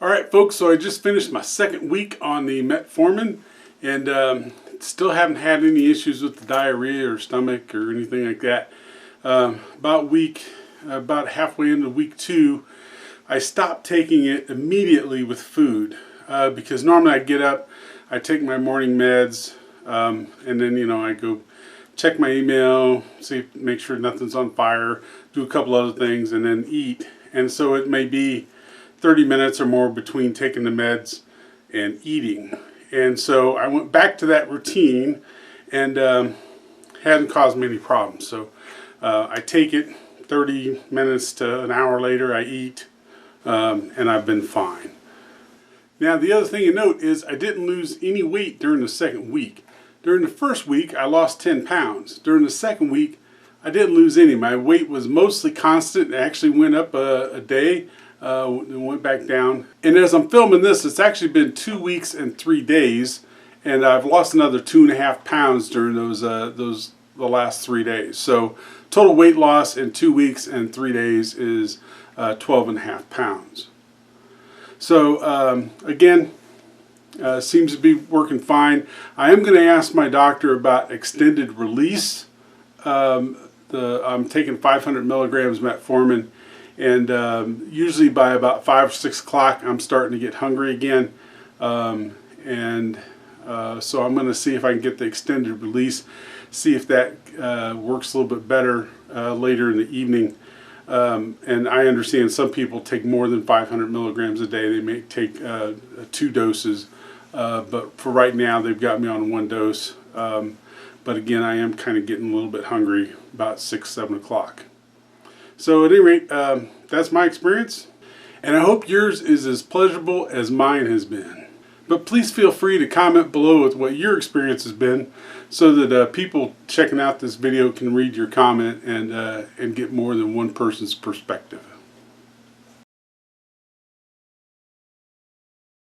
Alright folks, so I just finished my second week on the Metformin and still haven't had any issues with the diarrhea or stomach or anything like that. About halfway into week 2, I stopped taking it immediately with food because normally I get up, I take my morning meds, and then I go check my email, make sure nothing's on fire, do a couple other things, and then eat. And so it may be 30 minutes or more between taking the meds and eating. And so I went back to that routine and hadn't caused me any problems. So I take it 30 minutes to an hour later, I eat, and I've been fine. Now the other thing to note is I didn't lose any weight during the second week. During the first week I lost 10 pounds. During the second week I didn't lose any. My weight was mostly constant. It actually went up a day. And went back down. And as I'm filming this, it's actually been 2 weeks and 3 days, and I've lost another 2.5 pounds during the last 3 days. So total weight loss in 2 weeks and 3 days is 12.5 pounds. So again, seems to be working fine. I am going to ask my doctor about extended release. I'm taking 500 milligrams metformin. And usually by about 5 or 6 o'clock, I'm starting to get hungry again. So I'm going to see if I can get the extended release, see if that works a little bit better later in the evening. And I understand some people take more than 500 milligrams a day. They may take 2 doses. But for right now, they've got me on 1 dose. But again, I am kind of getting a little bit hungry about 6, 7 o'clock. So at any rate, that's my experience, and I hope yours is as pleasurable as mine has been. But please feel free to comment below with what your experience has been so that people checking out this video can read your comment and get more than one person's perspective.